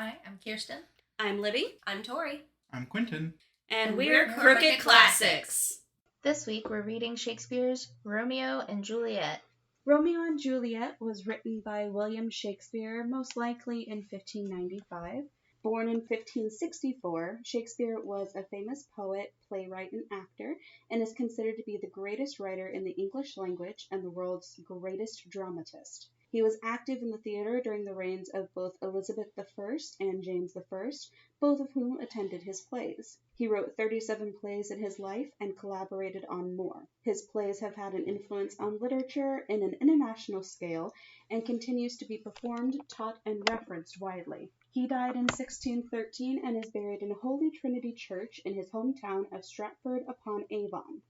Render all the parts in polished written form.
Hi, I'm Kirsten. I'm Libby. I'm Tori. I'm Quentin. And we're Crooked Classics. This week we're reading Shakespeare's Romeo and Juliet. Romeo and Juliet was written by William Shakespeare, most likely in 1595. Born in 1564, Shakespeare was a famous poet, playwright, and actor, and is considered to be the greatest writer in the English language and the world's greatest dramatist. He was active in the theater during the reigns of both Elizabeth I and James I, both of whom attended his plays. He wrote 37 plays in his life and collaborated on more. His plays have had an influence on literature in an international scale and continues to be performed, taught, and referenced widely. He died in 1613 and is buried in Holy Trinity Church in his hometown of Stratford-upon-Avon.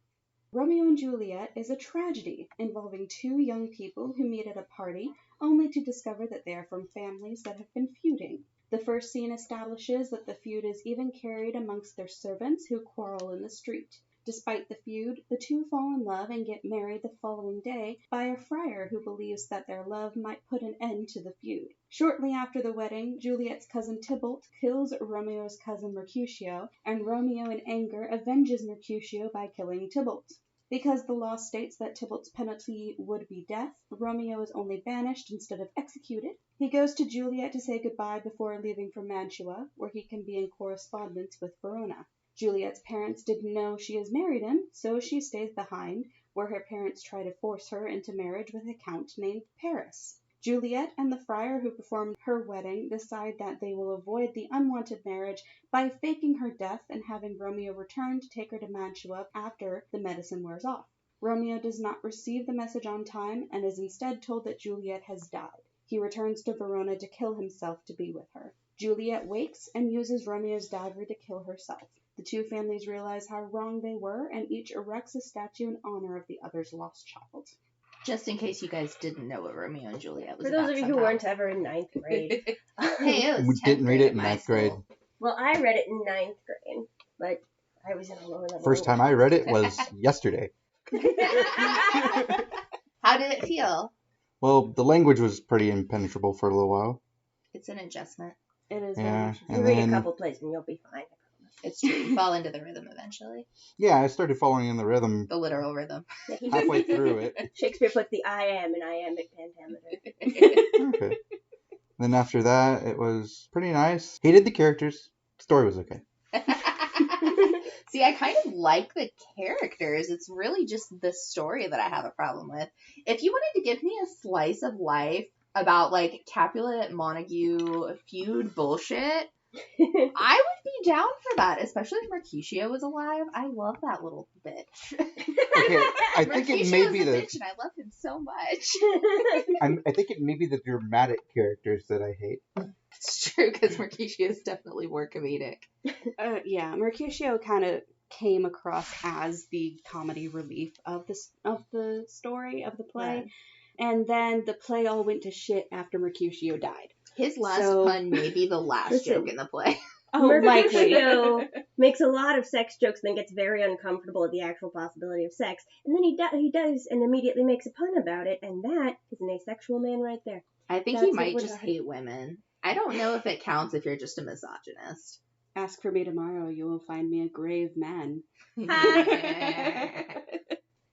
Romeo and Juliet is a tragedy involving two young people who meet at a party only to discover that they are from families that have been feuding. The first scene establishes that the feud is even carried amongst their servants who quarrel in the street. Despite the feud, the two fall in love and get married the following day by a friar who believes that their love might put an end to the feud. Shortly after the wedding, Juliet's cousin Tybalt kills Romeo's cousin Mercutio, and Romeo in anger avenges Mercutio by killing Tybalt. Because the law states that Tybalt's penalty would be death, Romeo is only banished instead of executed. He goes to Juliet to say goodbye before leaving for Mantua, where he can be in correspondence with Verona. Juliet's parents didn't know she has married him, so she stays behind, where her parents try to force her into marriage with a count named Paris. Juliet and the friar who performed her wedding decide that they will avoid the unwanted marriage by faking her death and having Romeo return to take her to Mantua after the medicine wears off. Romeo does not receive the message on time and is instead told that Juliet has died. He returns to Verona to kill himself to be with her. Juliet wakes and uses Romeo's dagger to kill herself. The two families realize how wrong they were and each erects a statue in honor of the other's lost child. Just in case you guys didn't know what Romeo and Juliet was For those of you who weren't ever in 9th grade. Hey, it was We 10th didn't read it in grade ninth grade. Well, I read it in 9th grade, but I was in a lower level. First time I read it was yesterday. How did it feel? Well, the language was pretty impenetrable for a little while. It's an adjustment. It is Yeah, very much. You and read then, a couple plays and you'll be fine. It's true. You fall into the rhythm eventually. yeah, I started following in the rhythm The literal rhythm. halfway through it. Shakespeare put the I am in iambic pentameter. Okay. Then after that, it was pretty nice. Hated the characters. Story was okay. See, I kind of like the characters. It's really just the story that I have a problem with. If you wanted to give me a slice of life about, like, Capulet Montague feud bullshit, I would be down for that, especially if Mercutio was alive. I love that little bitch. Okay, I think it may be a the bitch, and I love him so much. I think it may be the dramatic characters that I hate. It's true, because Mercutio is definitely more comedic. Yeah, Mercutio kind of came across as the comedy relief of the story of the play, Right. and then the play all went to shit after Mercutio died. His last pun may be the last Listen. joke in the play. Oh, likely. Mercutio makes a lot of sex jokes and then gets very uncomfortable at the actual possibility of sex. And then he does and immediately makes a pun about it, and that is an asexual man right there. I think That's he might what just I- hate women. I don't know if it counts if you're just a misogynist. Ask for me tomorrow, you will find me a grave man.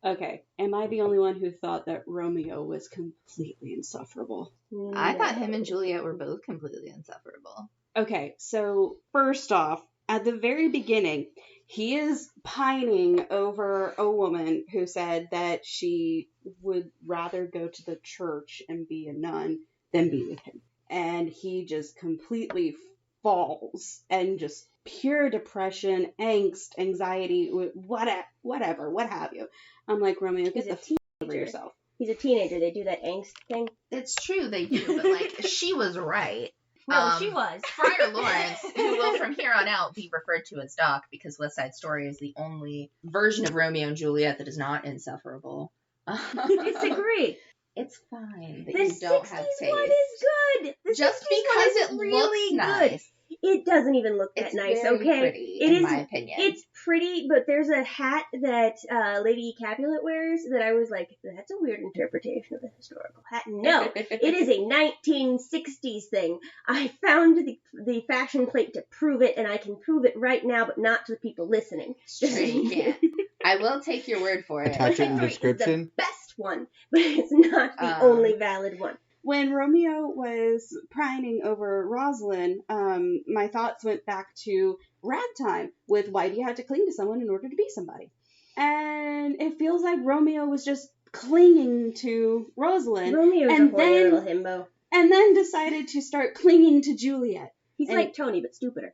Okay, am I the only one who thought that Romeo was completely insufferable? I thought him and Juliet were both completely insufferable. Okay, so first off, at the very beginning, he is pining over a woman who said that she would rather go to the church and be a nun than be with him. And he just completely falls and just pure depression, angst, anxiety, whatever, what have you. I'm like, Romeo, get He's the a f*** over teenager. yourself. He's a teenager. They do that angst thing. It's true they do, but like she was right. No, she was. Friar Lawrence, who will from here on out be referred to as Doc because West Side Story is the only version of Romeo and Juliet that is not insufferable. Disagree. It's fine that The you don't have 60s taste. one is good. The Just 60s because one is it really looks nice. good. it doesn't even look that It's nice, very okay? pretty, It in is- my opinion. It's pretty, but there's a hat that Lady Capulet wears that I was like, that's a weird interpretation of a historical hat. No, it is a 1960s thing. I found the fashion plate to prove it, and I can prove it right now, but not to the people listening. Sure, you can't. I will take your word for it. Attach it in the It's the description. best one, but it's not the only valid one. When Romeo was pining over Rosalind, my thoughts went back to Ragtime with Whitey had to cling to someone in order to be somebody. And it feels like Romeo was just clinging to Rosalind Romeo's and a horny then- little himbo. and then decided to start clinging to Juliet. He's and- like Tony, but stupider.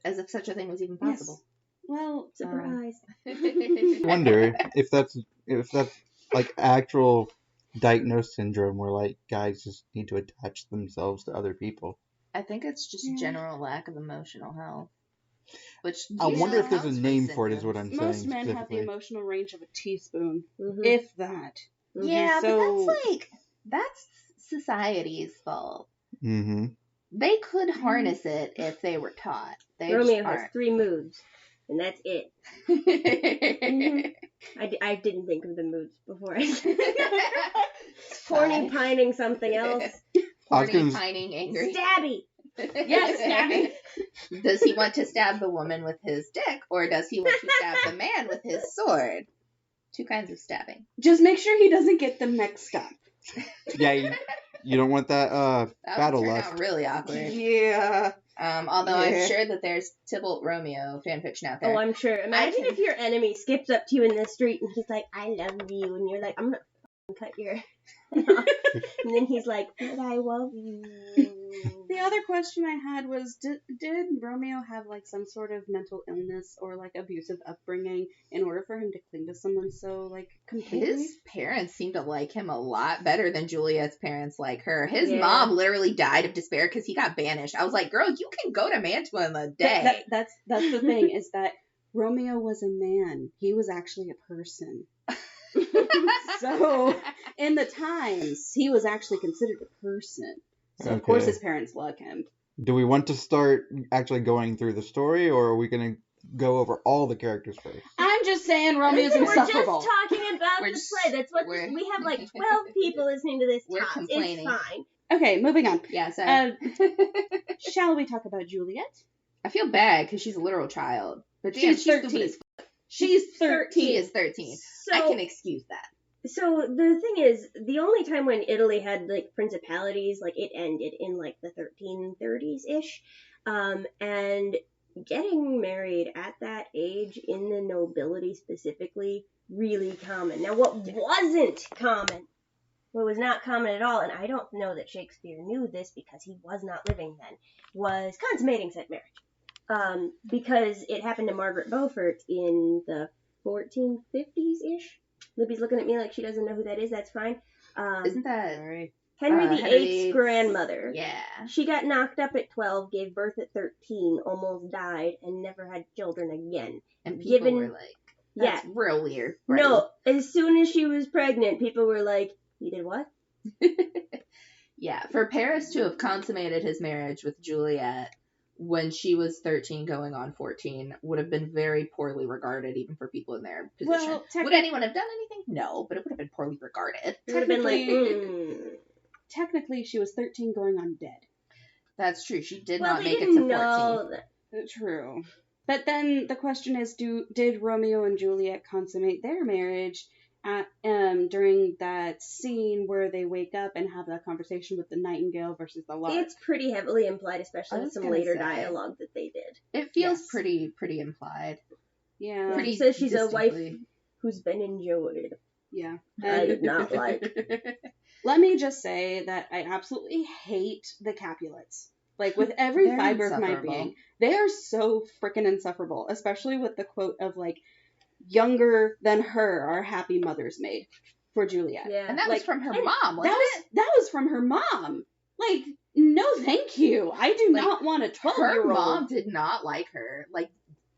As if such a thing was even possible. Well, Surprise. I wonder if that's like actual diagnosed syndrome where like guys just need to attach themselves to other people. I think it's just Yeah. general lack of emotional health. Which I wonder if there's a counts for name for it, is what symptoms. I'm saying. most men have the specifically. emotional range of a teaspoon, Mhm. if that. Yeah, So- but that's society's fault. Mm-hmm. They could harness it if they were taught. They Romeo just has 3 moods, and that's it. aren't. I didn't think of the moods before I said horny, pining, something else. I was Horny, gonna- pining, angry. Stabby. Yes, stabby. Does he want to stab the woman with his dick, or does he want to stab the man with his sword? 2 kinds of stabbing. Just make sure he doesn't get them mixed up. Yeah, you don't want that That battle would turn lust. out really awkward. Yeah. Although Yeah. I'm sure that there's Tybalt Romeo fanfiction out there. Oh, I'm sure. Imagine can- if your enemy skips up to you in the street and he's like, I love you. And you're like, I'm going to cut your head off. And then he's like, but I love you. The other question I had was, did Romeo have like some sort of mental illness or like abusive upbringing in order for him to cling to someone so like completely? His parents seem to like him a lot better than Juliet's parents like her. His Yeah. mom literally died of despair because he got banished. I was like, girl, you can go to Mantua in a day. That's the thing is that Romeo was a man. He was actually a person. So in the times, he was actually considered a person. So of course Okay. his parents love him. Do we want to start actually going through the story, or are we going to go over all the characters first? I'm just saying Romeo's Listen, we're just insufferable. talking about We're the just- play. That's what we're- we have like 12 people listening to this We're tops. complaining. It's fine. Okay, moving on. Yeah, sorry. Shall we talk about Juliet? I feel bad because she's a literal child. But damn, She's she's stupid 13. as She's He 13. is 13. So, I can excuse that. So the thing is, the only time when Italy had like principalities, like it ended in like the 1330s ish, and getting married at that age in the nobility specifically really common. Now, what wasn't common, what was not common at all, and I don't know that Shakespeare knew this because he was not living then, was consummating said marriage, because it happened to Margaret Beaufort in the 1450s ish. Libby's looking at me like she doesn't know who that is. That's fine. Isn't that... Henry Henry VIII's VIII's grandmother. Yeah. She got knocked up at 12, gave birth at 13, almost died, and never had children again. And people Given- were like, that's real weird. Right? No, as soon as she was pregnant, people were like, you did what? Yeah, for Paris to have consummated his marriage with Juliet when she was 13 going on 14 would have been very poorly regarded even for people in their position. Well, Would anyone have done anything? No, but it would have been poorly regarded. It would have been like, Technically, she was 13 going on dead. That's true. She did well, not they make it didn't to 14. know that. True. But then the question is, did Romeo and Juliet consummate their marriage at, during that scene where they wake up and have that conversation with the nightingale versus the lark? It's pretty heavily implied, I especially was with some gonna later say. dialogue that they did. It feels Yes. pretty implied. Yeah. Pretty She says she's a wife distinctly. who's been enjoyed. Yeah. I did not like. Let me just say that I absolutely hate the Capulets. Like, with every They're fiber of my insufferable. being. They are so freaking insufferable, especially with the quote of, like, younger than her are happy mothers made for Juliet. Yeah. And that Like, was from her and mom, wasn't That was from her mom. Like, no thank you. I do Like, not want a it? Her 12-year-old. mom did not like her. Like,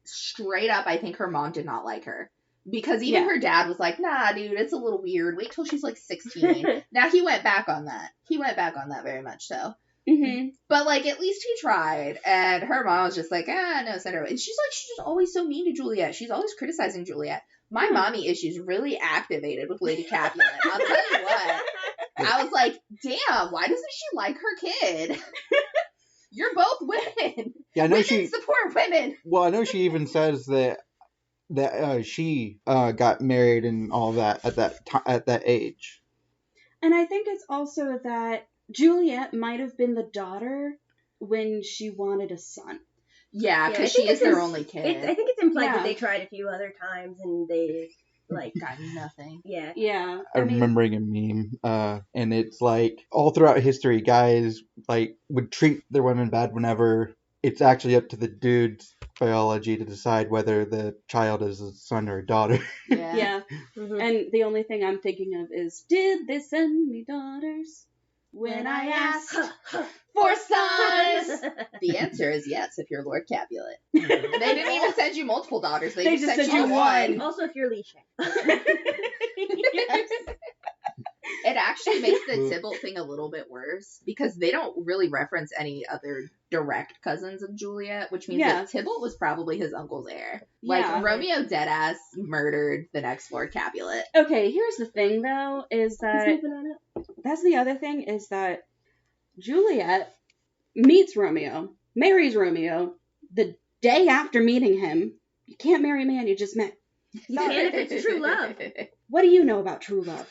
straight up, I think her mom did not like her. Because even Yeah. her dad was like, nah, dude, it's a little weird. Wait till she's like 16. Now, he went back on that. He went back on that very much so. Mm-hmm. But, like, at least he tried. And her mom was just like, no, send her away. And she's just always so mean to Juliet. She's always criticizing Juliet. My mommy issues really activated with Lady Capulet. I'll tell you what. I was like, damn, why doesn't she like her kid? You're both women. Yeah, I know Women support women. Well, I know she even says that she got married and all that at that age. And I think it's also that Juliet might have been the daughter when she wanted a son. Yeah, because she is their only kid. I think it's implied Yeah. that they tried a few other times and they, like... got nothing. Yeah. Yeah. I'm remembering a meme, and it's like all throughout history, guys like would treat their women bad whenever it's actually up to the dude's biology to decide whether the child is a son or a daughter. Yeah. Mm-hmm. And the only thing I'm thinking of is, did they send me daughters when I asked for sons? The answer is yes, if you're Lord Capulet. They didn't even send you multiple daughters. They just sent you one. Also, if you're Lisha. Yes. It actually makes the Tybalt thing a little bit worse because they don't really reference any other direct cousins of Juliet, which means that Tybalt was probably his uncle's heir. Like, Yeah. Romeo deadass murdered the next Lord Capulet. Okay, here's the thing, though, is that that's the other thing, is that Juliet meets Romeo, marries Romeo, the day after meeting him. You can't marry a man you just met. You can't if it's true love. What do you know about true love?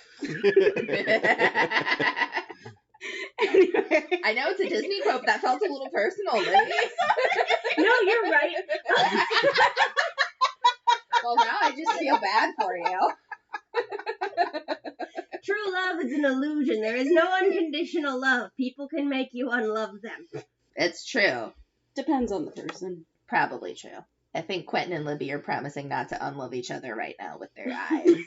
Anyway. I know it's a Disney quote, but that felt a little personal, Lily. No, you're right. Well, now I just feel bad for you. True love is an illusion. There is no unconditional love. People can make you unlove them. It's true. Depends on the person. Probably true. I think Quentin and Libby are promising not to unlove each other right now with their eyes.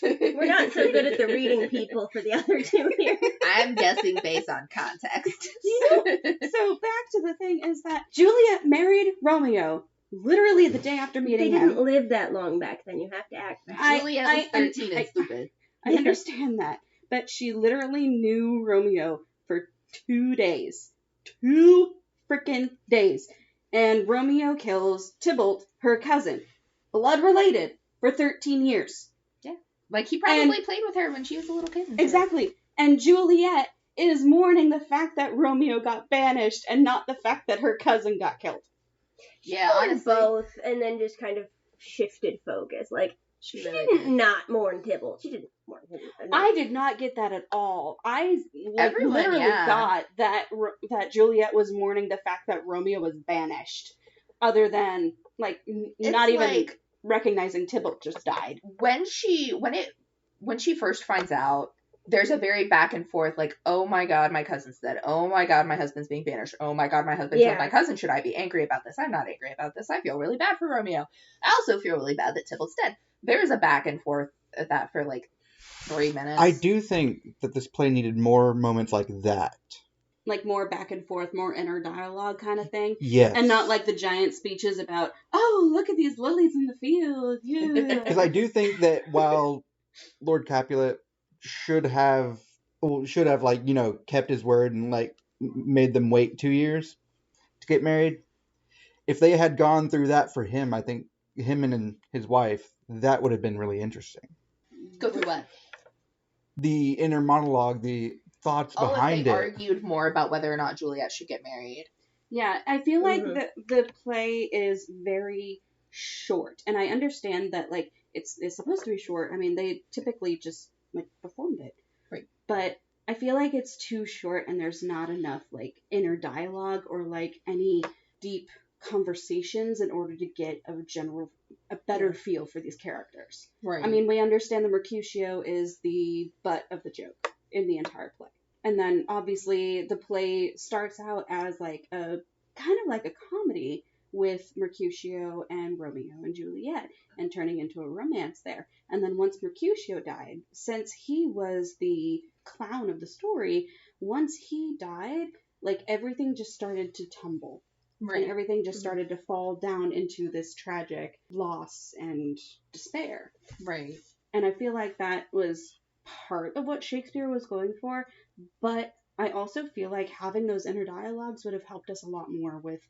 We're not so good at the reading people for the other two here. I'm guessing based on context. So back to the thing is that Juliet married Romeo literally the day after They meeting didn't him. live that long back then. You have to act back. Juliet was 13 and stupid. I understand that. But she literally knew Romeo for 2 days. 2 freaking days. And Romeo kills Tybalt, her cousin. Blood related for 13 years. Yeah. Like, he probably played with her when she was a little kid. Exactly. And Juliet is mourning the fact that Romeo got banished and not the fact that her cousin got killed. Yeah, Mourned honestly. both, and then just kind of shifted focus. Like, she didn't not mourn Tybalt. She didn't mourn him. I did not get that at all. I Everyone, literally yeah. thought that Juliet was mourning the fact that Romeo was banished, other than like not even like, recognizing Tybalt just died. When she first finds out, there's a very back and forth, like, oh my god, my cousin's dead. Oh my god, my husband's being banished. Oh my god, my husband killed my cousin. Should I be angry about this? I'm not angry about this. I feel really bad for Romeo. I also feel really bad that Tybalt's dead. There's a back and forth at that for like 3 minutes. I do think that this play needed more moments like that. Like more back and forth, more inner dialogue kind of thing. Yes. And not like the giant speeches about, oh, look at these lilies in the field. Yeah. Because I do think that while Lord Capulet should have like, you know, kept his word and like made them wait 2 years to get married, if they had gone through that for him, I think him and his wife, that would have been really interesting. Go through what? The inner monologue, the thoughts behind if they it. argued more about whether or not Juliet should get married. Yeah, I feel like the play is very short, and I understand that like it's supposed to be short. I mean, they typically just like performed it, right? But I feel like it's too short, and there's not enough like inner dialogue or like any deep conversations in order to get a better feel for these characters. Right. I mean, we understand that Mercutio is the butt of the joke in the entire play. And then obviously the play starts out as like a kind of like a comedy with Mercutio and Romeo and Juliet and turning into a romance there. And then once Mercutio died, since he was the clown of the story, once he died, like everything just started to tumble. Right. And everything just started to fall down into this tragic loss and despair. Right. And I feel like that was part of what Shakespeare was going for, but I also feel like having those inner dialogues would have helped us a lot more with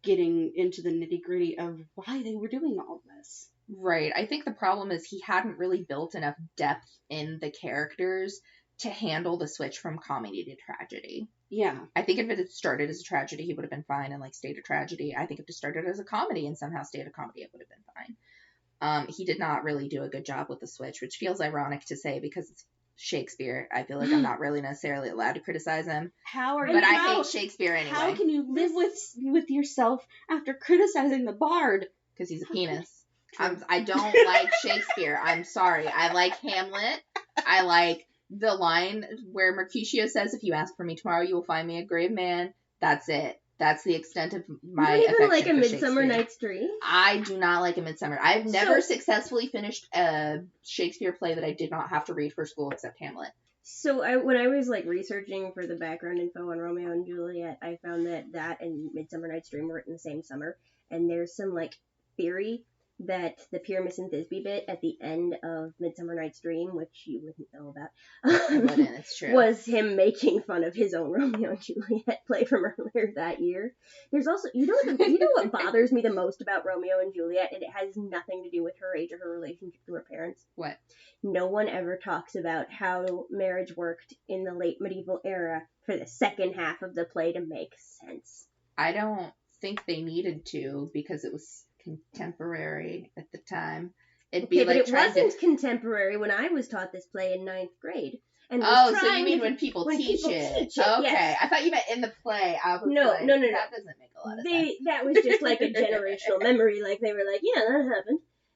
getting into the nitty-gritty of why they were doing all this. Right. I think the problem is he hadn't really built enough depth in the characters to handle the switch from comedy to tragedy. Yeah. I think if it had started as a tragedy, he would have been fine and, like, stayed a tragedy. I think if it started as a comedy and somehow stayed a comedy, it would have been fine. He did not really do a good job with the switch, which feels ironic to say because it's Shakespeare. I feel like I'm not really necessarily allowed to criticize him. But I hate Shakespeare anyway. How can you live with yourself after criticizing the bard? Because he's a penis. I don't like Shakespeare. I'm sorry. I like Hamlet. I like the line where Mercutio says, "If you ask for me tomorrow, you will find me a grave man." That's it. That's the extent of my You don't even affection like A for Midsummer Shakespeare. Night's Dream? I do not like A Midsummer. I've never successfully finished a Shakespeare play that I did not have to read for school except Hamlet. So when I was like researching for the background info on Romeo and Juliet, I found that and Midsummer Night's Dream were written the same summer, and there's some like theory that the Pyramus and Thisbe bit at the end of Midsummer Night's Dream, which you wouldn't know about, I wouldn't, it's true. was him making fun of his own Romeo and Juliet play from earlier that year. There's also, you know what bothers me the most about Romeo and Juliet, and it has nothing to do with her age or her relationship to her parents. What? No one ever talks about how marriage worked in the late medieval era for the second half of the play to make sense. I don't think they needed to because it was contemporary at the time. It'd be but like it wasn't contemporary when I was taught this play in 9th grade. And so you mean when people teach people it? teach it, Okay, yes. I thought you meant in the play. I was No. That doesn't make a lot of sense. That was just like a generational memory. Like they were like, yeah, that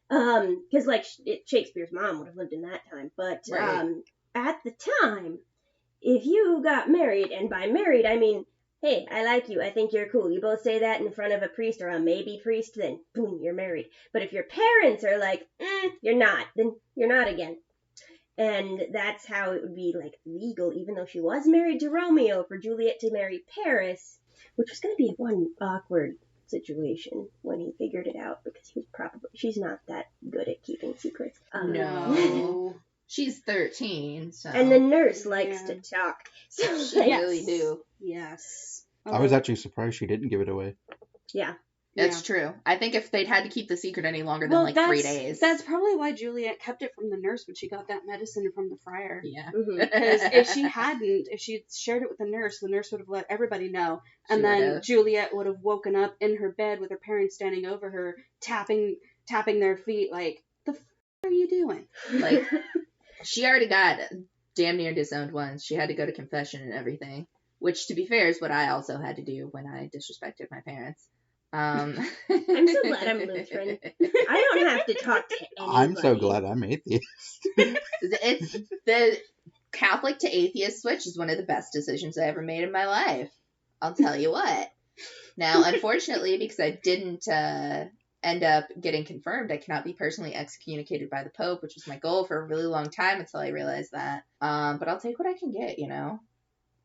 happened. Because like Shakespeare's mom would have lived in that time. But Right. At the time, if you got married, and by married I mean, hey, I like you, I think you're cool. You both say that in front of a priest or a maybe priest, then boom, you're married. But if your parents are like, you're not, then you're not again. And that's how it would be like legal, even though she was married to Romeo, for Juliet to marry Paris, which was going to be one awkward situation when he figured it out, because she's not that good at keeping secrets. No. She's 13, so. And the nurse likes to talk. So She really do. Yes. I was actually surprised she didn't give it away. Yeah. That's true. I think if they'd had to keep the secret any longer than 3 days. That's probably why Juliet kept it from the nurse when she got that medicine from the friar. Yeah. Mm-hmm. Because if she'd shared it with the nurse would have let everybody know. And then Juliet would have woken up in her bed with her parents standing over her, tapping their feet like, the f*** are you doing? Like, she already got damn near disowned once. She had to go to confession and everything. Which, to be fair, is what I also had to do when I disrespected my parents. I'm so glad I'm Lutheran. I don't have to talk to anybody. I'm so glad I'm atheist. It's the Catholic to atheist switch is one of the best decisions I ever made in my life. I'll tell you what. Now, unfortunately, because I didn't end up getting confirmed, I cannot be personally excommunicated by the Pope, which was my goal for a really long time until I realized that. But I'll take what I can get,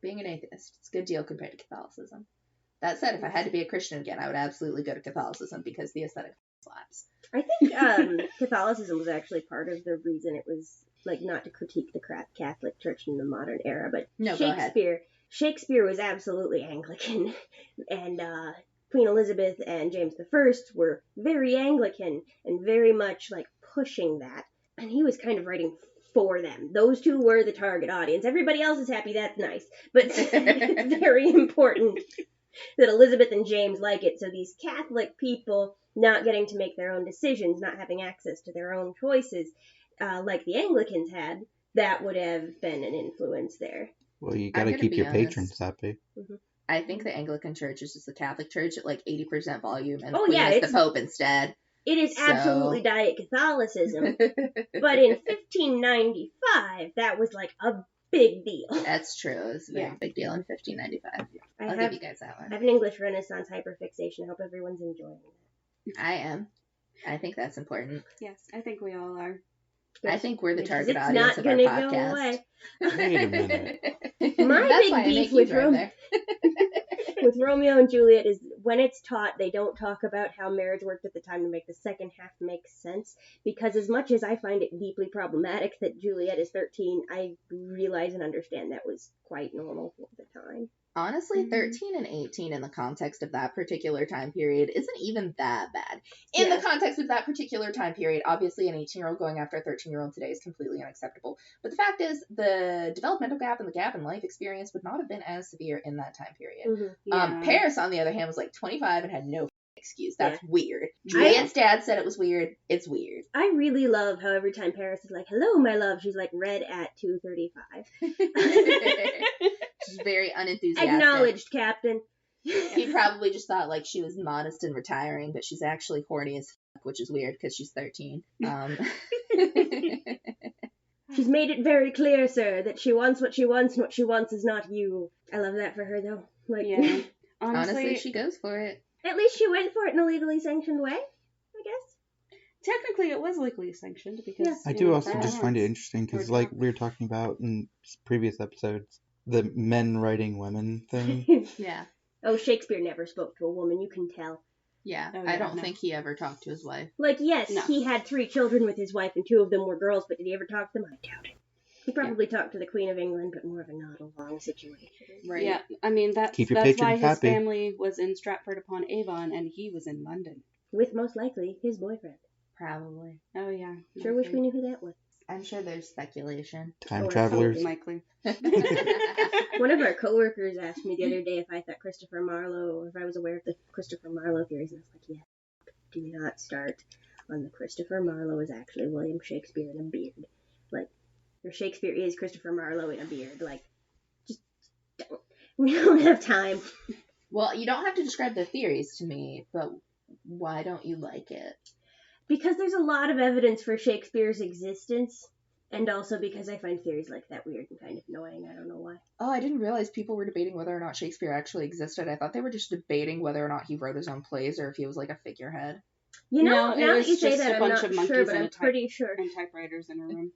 Being an atheist, it's a good deal compared to Catholicism. That said, if I had to be a Christian again, I would absolutely go to Catholicism because the aesthetic slaps. I think Catholicism was actually part of the reason it was, like, not to critique the Catholic Church in the modern era, but No, go ahead. Shakespeare was absolutely Anglican, and Queen Elizabeth and James I were very Anglican and very much, like, pushing that, and he was kind of writing for them. Those two were the target audience. Everybody else is happy, that's nice, but it's very important that Elizabeth and James like it, so these Catholic people not getting to make their own decisions, not having access to their own choices, like the Anglicans had, that would have been an influence there. Well, you gotta keep your patrons happy. Mm-hmm. I think the Anglican Church is just the Catholic Church at like 80% volume, and it's the Pope instead. It is absolutely Diet Catholicism, but in 1595, that was like a big deal. That's true. It was a very big deal in 1595. I'll give you guys that one. I have an English Renaissance hyperfixation. I hope everyone's enjoying it. I am. I think that's important. Yes, I think we all are. I think we're the target it's audience not of our gonna podcast. Go away. Wait a minute. My That's big why I beef make you with drive Rome. there. with Romeo and Juliet is when it's taught, they don't talk about how marriage worked at the time to make the second half make sense. Because as much as I find it deeply problematic that Juliet is 13, I realize and understand that was quite normal for the time. Honestly, 13 and 18 in the context of that particular time period isn't even that bad. In the context of that particular time period, obviously an 18-year-old going after a 13-year-old today is completely unacceptable. But the fact is, the developmental gap and the gap in life experience would not have been as severe in that time period. Mm-hmm. Yeah. Paris, on the other hand, was like 25 and had no excuse. That's weird. Juliet's dad said it was weird. It's weird. I really love how every time Paris is like, hello, my love, she's like, read at 2:35. She's very unenthusiastic. Acknowledged, Captain. He probably just thought like she was modest and retiring, but she's actually horny as fuck, which is weird because she's 13. She's made it very clear, sir, that she wants what she wants, and what she wants is not you. I love that for her, though. Like, Yeah. Honestly, she goes for it. At least she went for it in a legally sanctioned way, I guess. Technically, it was legally sanctioned because I do also just find it interesting because, like we were talking about in previous episodes, the men writing women thing. Yeah. Oh, Shakespeare never spoke to a woman, you can tell. Yeah. Oh, I yeah, don't no. think he ever talked to his wife. Like, yes, No. he had 3 children with his wife, and 2 of them were girls, but did he ever talk to them? I doubt it. He probably talked to the Queen of England, but more of a nod-along situation. Right. Yeah, I mean, that's Keep your why patrons his happy. family was in Stratford-upon-Avon, and he was in London. With, most likely, his boyfriend. Probably. Oh, yeah. Sure wish we knew who that was. I'm sure there's speculation. Time Or travelers. Likely. One of our coworkers asked me the other day if I thought Christopher Marlowe, or if I was aware of the Christopher Marlowe theories, and I was like, yeah, do not start on the Christopher Marlowe is actually William Shakespeare in a beard. Like, or Shakespeare is Christopher Marlowe in a beard. Like, just don't. We don't have time. Well, you don't have to describe the theories to me, but why don't you like it? Because there's a lot of evidence for Shakespeare's existence, and also because I find theories like that weird and kind of annoying. I don't know why. Oh, I didn't realize people were debating whether or not Shakespeare actually existed. I thought they were just debating whether or not he wrote his own plays or if he was like a figurehead. You know, No, it now was that you say just that, a I'm bunch not of monkeys sure, but and I'm a type- pretty sure. And typewriters in a room.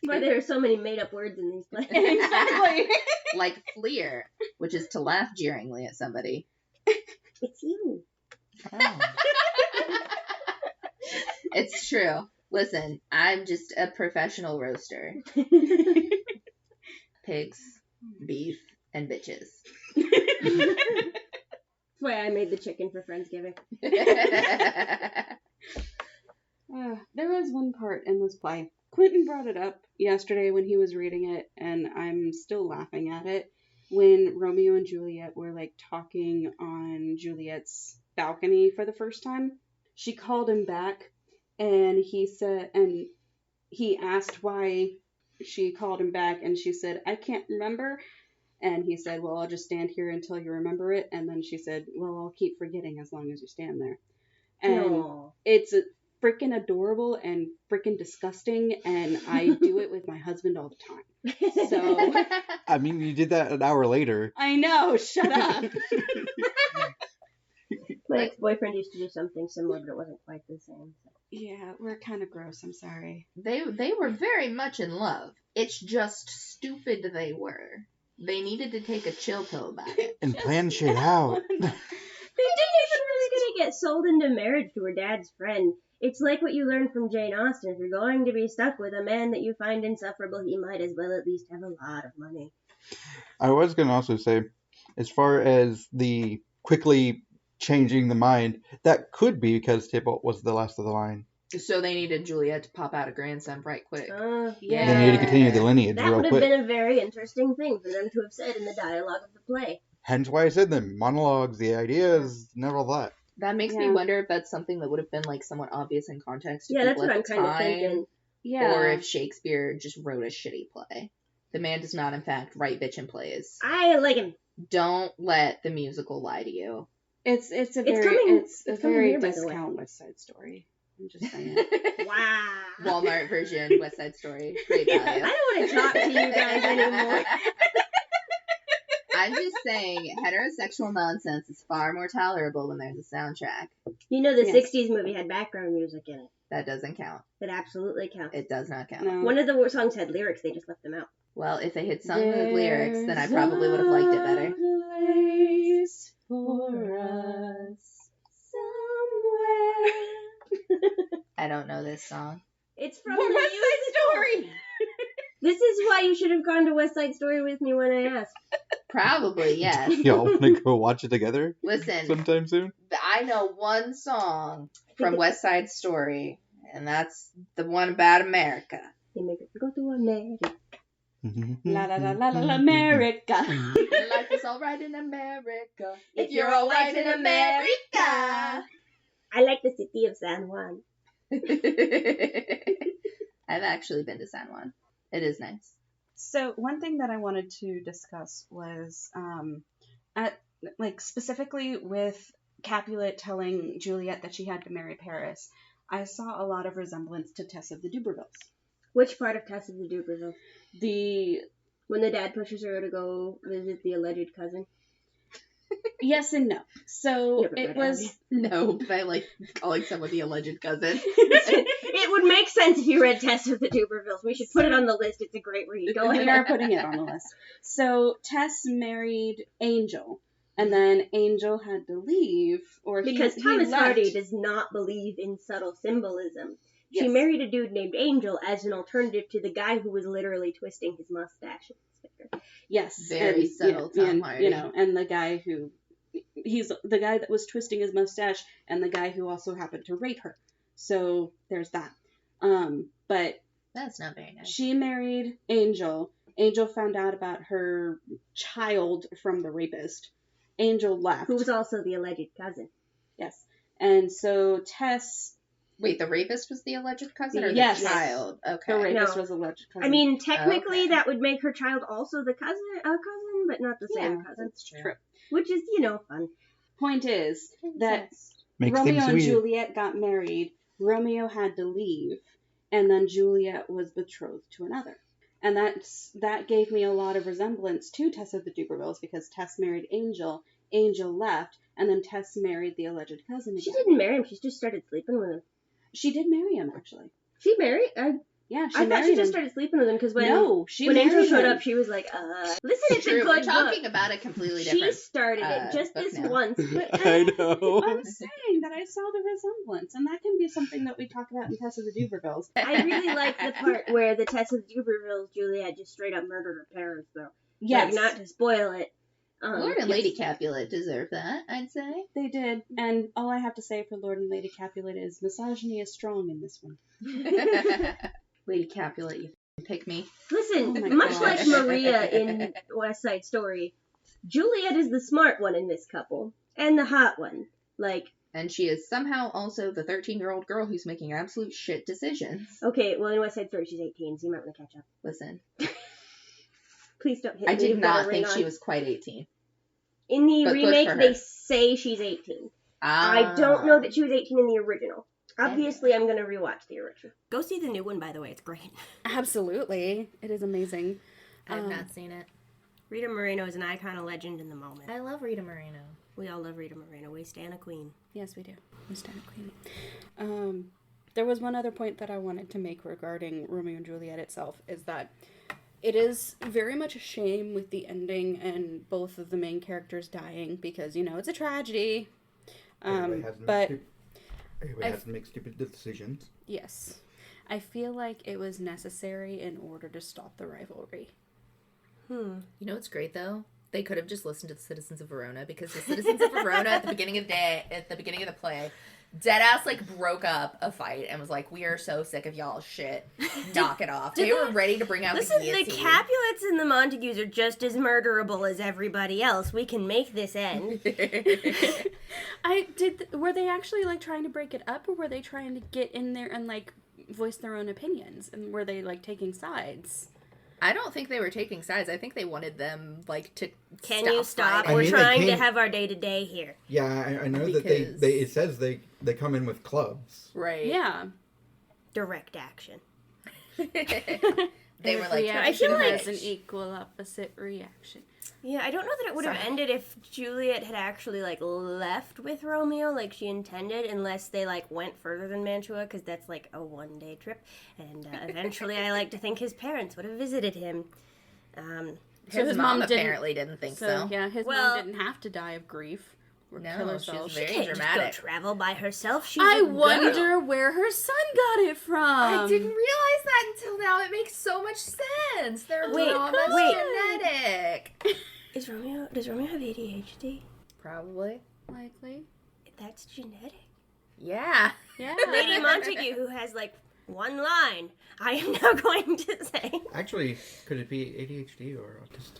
Why there are so many made-up words in these plays. Exactly. Like fleer, which is to laugh jeeringly at somebody. It's you. Oh. It's true. Listen, I'm just a professional roaster. Pigs, beef, and bitches. That's why I made the chicken for Friendsgiving. There was one part in this play. Quentin brought it up yesterday when he was reading it, and I'm still laughing at it. When Romeo and Juliet were like talking on Juliet's balcony for the first time, she called him back, and he asked why she called him back, and she said, "I can't remember." And he said, "Well, I'll just stand here until you remember it." And then she said, "Well, I'll keep forgetting as long as you stand there." And Aww. it's freaking adorable and freaking disgusting, and I do it with my husband all the time. So I mean, you did that an hour later. I know, shut up. My ex-boyfriend used to do something similar, but it wasn't quite the same. So. Yeah, we're kind of gross. I'm sorry. They were very much in love. It's just stupid they were. They needed to take a chill pill about it. And plan shit out. They didn't even really gonna get sold into marriage to her dad's friend. It's like what you learned from Jane Austen. If you're going to be stuck with a man that you find insufferable, he might as well at least have a lot of money. I was going to also say, as far as the quickly changing the mind, that could be because Tybalt was the last of the line. So they needed Juliet to pop out a grandson right quick. Yeah. They needed to continue the lineage That real would have quick. been a very interesting thing for them to have said in the dialogue of the play. Hence why I said them. Monologues, the ideas, never all that. That makes me wonder if that's something that would have been like somewhat obvious in context to Yeah, that's people what at I'm the kind of time, thinking. Yeah. or if Shakespeare just wrote a shitty play. The man does not, in fact, write bitchin' plays. I like him. Don't let the musical lie to you. It's a It's very coming- it's a it's coming very here, by the way. discount West Side Story. I'm just saying. Wow. Walmart version, West Side Story, great I value. don't want to talk to you guys anymore. I'm just saying, heterosexual nonsense is far more tolerable when there's a soundtrack. You know the Yes. 60s movie had background music in it. That doesn't count. It absolutely counts. It does not count. No. One of the songs had lyrics, they just left them out. Well, if they had sung the lyrics, then I probably would have liked it better. Place for us somewhere. I don't know this song. It's from West the Side musical. Story! This is why you should have gone to West Side Story with me when I asked. Probably, yes. Y'all want to go watch it together Listen, sometime soon? I know one song from West Side Story, and that's the one about America. They make us go to America. La la la la la la, America. Life is alright in America. If you're alright in America. I like the city of San Juan. I've actually been to San Juan. It is nice. So one thing that I wanted to discuss was, specifically with Capulet telling Juliet that she had to marry Paris, I saw a lot of resemblance to Tess of the Dubervilles. Which part of Tess of the Duberville? The When the dad pushes her to go visit the alleged cousin? yes and no. So You haven't it read was it, No, but I like calling someone the alleged cousin. It would make sense if you read Tess of the Dubervilles. We should put it on the list. It's a great read. Go we ahead. are putting it on the list. So Tess married Angel, and then Angel had to leave, or Because he Thomas left. Hardy does not believe in subtle symbolism. She Yes. married a dude named Angel as an alternative to the guy who was literally twisting his mustache. Yes, Very and, subtle, Tom and, Hardy. and the guy who he's the guy that was twisting his mustache, and the guy who also happened to rape her. So there's that. But That's not very nice. she married Angel. Angel found out about her child from the rapist. Angel left. Who was also the alleged cousin. Yes, and so Tess. Wait, the rapist was the alleged cousin or Yes. the child? Okay. The rapist No. was alleged cousin. I mean, technically Okay. that would make her child also the cousin, but not the same Yeah, cousin. That's true. true. Which is, fun. Point is that Makes Romeo things and weird. Juliet got married. Romeo had to leave, and then Juliet was betrothed to another. And that gave me a lot of resemblance to Tess of the Dubervilles, because Tess married Angel, Angel left, and then Tess married the alleged cousin She again. didn't marry him. She just started sleeping with him. She did marry him, actually. She married? Yeah, she I thought married she just him. started sleeping with him because when she when Angel married showed him. up, she was like, listen, it's True, a we're good talking book. about a completely She different. started it just book this now. once. I know. I'm saying that I saw the resemblance, and that can be something that we talk about in Tess of the Dubervilles. I really like the part where the Tess of Duberville's Juliet just straight up murdered her parents, though. Yes, Like, not to spoil it. Lord and Lady Capulet deserve that, I'd say. they did. And all I have to say for Lord and Lady Capulet is misogyny is strong in this one. Lady Capulet, you pick me. Listen, Oh my much gosh. like Maria in West Side Story, Juliet is the smart one in this couple, and the hot one. Like, And she is somehow also the 13-year-old girl who's making absolute shit decisions. okay, well, in West Side Story, she's 18, so you might want to catch up. Listen, Please don't hit I me. did You've got not a ring think on. she was quite 18. In the But good remake, for her. they say she's 18. I don't know that she was 18 in the original. Obviously, I'm going to rewatch the original. Go see the new one, by the way. It's great. Absolutely. It is amazing. I've not seen it. Rita Moreno is an icon, a legend in the moment. I love Rita Moreno. We all love Rita Moreno. We stand a queen. Yes, we do. We stand a queen. There was one other point that I wanted to make regarding Romeo and Juliet itself, is that it is very much a shame with the ending and both of the main characters dying, because, it's a tragedy. But Everybody has to make stupid decisions. yes, I feel like it was necessary in order to stop the rivalry. You know what's great though? They could have just listened to the citizens of Verona, because the citizens of Verona at the beginning of the play, deadass broke up a fight and was like, "We are so sick of y'all's shit. Knock it off." They were ready to bring out Listen, the the guillotine. Capulets and the Montagues are just as murderable as everybody else. We can make this end. Were they actually trying to break it up, or were they trying to get in there and voice their own opinions, and were they taking sides? I don't think they were taking sides. I think they wanted them to. Can you stop? fighting. We're mean, they trying to came- have our day-to-day here. Yeah, I know that Because- it says they come in with clubs. Right. Yeah. Direct action. They were like, I feel like- has an equal opposite reaction. Yeah, I don't know that it would have Sorry. ended if Juliet had actually left with Romeo like she intended, unless they went further than Mantua, because that's a one-day trip. And eventually, I like to think his parents would have visited him. His mom apparently didn't think so. Yeah, his mom didn't have to die of grief. No, she was very Can't dramatic. just go travel by herself. I wonder where her son got it from. I didn't realize that until now. It makes so much sense. They're almost genetic. Does Romeo have ADHD? Probably. Likely. That's genetic. Yeah. Yeah. Lady Montague, who has like one line, I am now going to say. Actually, could it be ADHD or autistic?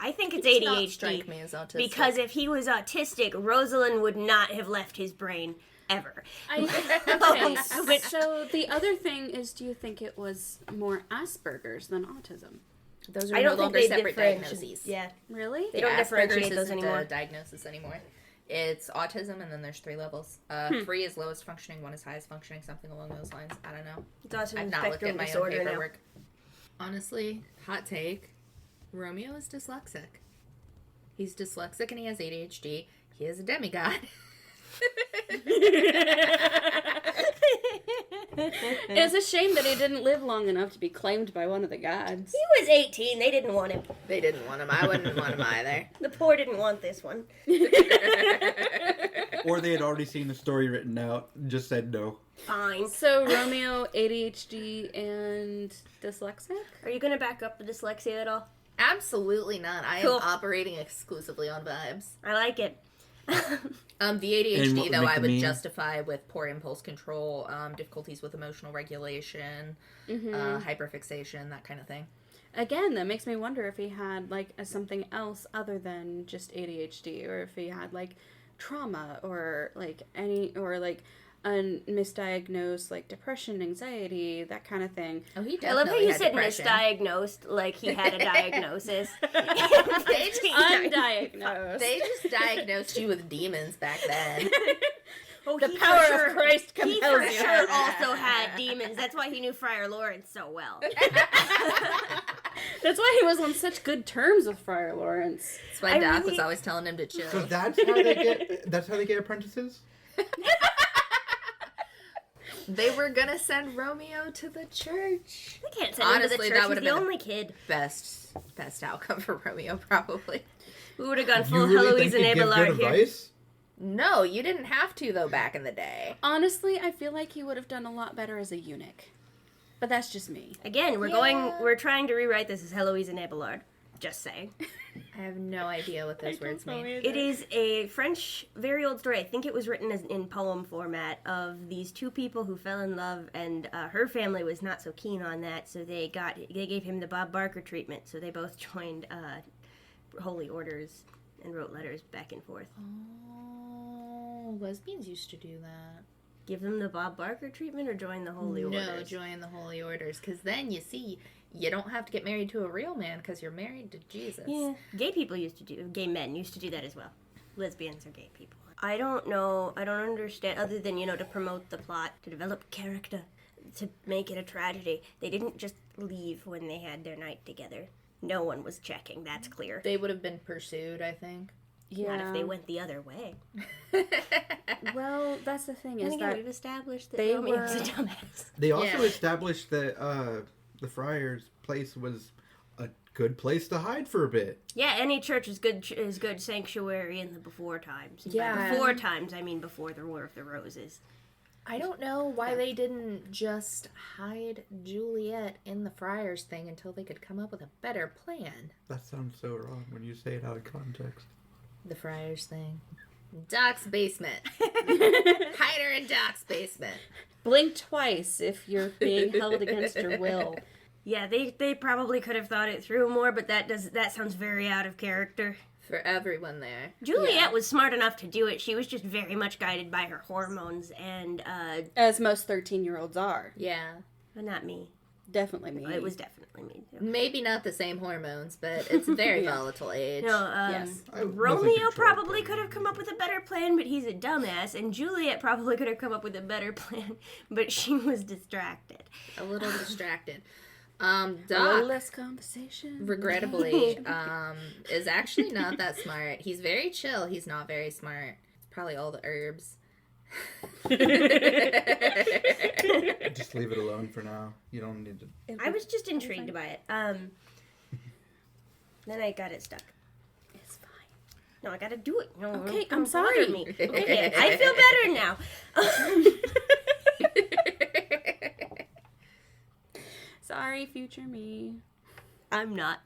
I think it's Does not ADHD. strike me as autistic. Because if he was autistic, Rosalind would not have left his brain ever. Okay, so the other thing is, do you think it was more Asperger's than autism? those are I no don't think longer they separate differentiate. diagnoses. Yeah, Really? they don't differentiate Asperger's those isn't anymore. a diagnosis anymore. It's autism, and then there's 3 levels. 3 is lowest functioning, 1 is highest functioning, something along those lines. I don't know. It's autism I've not looked spectrum at my own disorder now. paperwork. Honestly, hot take, Romeo is dyslexic. He's dyslexic and he has ADHD. He is a demigod. It's a shame that he didn't live long enough to be claimed by one of the gods. He was 18. They didn't want him. They didn't want him. I wouldn't want him either. The poor didn't want this one. Or they had already seen the story written out and just said no. Fine. So Romeo, ADHD, and dyslexic? Are you going to back up the dyslexia at all? Absolutely not. I Cool. am operating exclusively on vibes. I like it. The And ADHD, what though, would I make would me- justify with poor impulse control, difficulties with emotional regulation, hyperfixation, that kind of thing. Again, that makes me wonder if he had like something else other than just ADHD, or if he had like trauma, or like a misdiagnosed like depression, anxiety, that kind of thing. Oh, he I definitely love how you had said depression. misdiagnosed like he had a diagnosis. Undiagnosed. They just diagnosed you with demons back then. Oh, The he for power sure- of Christ He compels for you. sure also had demons. That's why he knew Friar Lawrence so well. That's why he was on such good terms with Friar Lawrence. That's why I Doc really- was always telling him to chill. So that's how they get. That's how they get apprentices. They were gonna send Romeo to the church. They can't send him to the Honestly, church. that He's would've the been- only kid. Best outcome for Romeo, probably. We would have gone You full really Heloise think and they give Abelard good here. advice? No, you didn't have to, though, back in the day. Honestly, I feel like he would have done a lot better as a eunuch. But that's just me. Again, we're trying to rewrite this as Heloise and Abelard. Just saying. I have no idea what those words mean. It is a French, very old story. I think it was written in poem format of these two people who fell in love, and her family was not so keen on that, so they gave him the Bob Barker treatment. So they both joined holy orders and wrote letters back and forth. Oh, lesbians used to do that. Give them the Bob Barker treatment or join the holy No, orders? join the holy orders, because then, you see, you don't have to get married to a real man, because you're married to Jesus. Yeah, gay men used to do that as well. Lesbians are gay people. I don't know, I don't understand, other than, to promote the plot, to develop character, to make it a tragedy. They didn't just leave when they had their night together. No one was checking, that's clear. They would have been pursued, I think. Not if they went the other way. Well, that's the thing, And is again, that we've established that they Romeo's were- a dumbass. They also Yeah. established that the friar's place was a good place to hide for a bit. Yeah, any church is good sanctuary in the before times. And by Yeah. before times, I mean before the War of the Roses. I don't know why they didn't just hide Juliet in the friars thing until they could come up with a better plan. That sounds so wrong when you say it out of context. The friars thing. Doc's basement. Hide her in Doc's basement. blink twice if you're being held against your will. Yeah, they probably could have thought it through more, but that sounds very out of character. For everyone there. Juliet was smart enough to do it. She was just very much guided by her hormones, and As most 13-year-olds are. Yeah. not me. Definitely me. It was definitely me. Too. Maybe not the same hormones, but it's a very volatile age. No, Yes. I wasn't Romeo controlled probably by could have come up with a better plan, but he's a dumbass, and Juliet probably could have come up with a better plan, but she was distracted. A little distracted. A little Doc, less conversation. regrettably, is actually not that smart. He's very chill. He's not very smart. It's probably all the herbs. Just leave it alone for now. You don't need to. I was just intrigued by it. Then I got it stuck. It's fine. No, I gotta do it. No, Okay, don't I'm sorry. bother me. Okay, I feel better now. Sorry, future me. I'm not.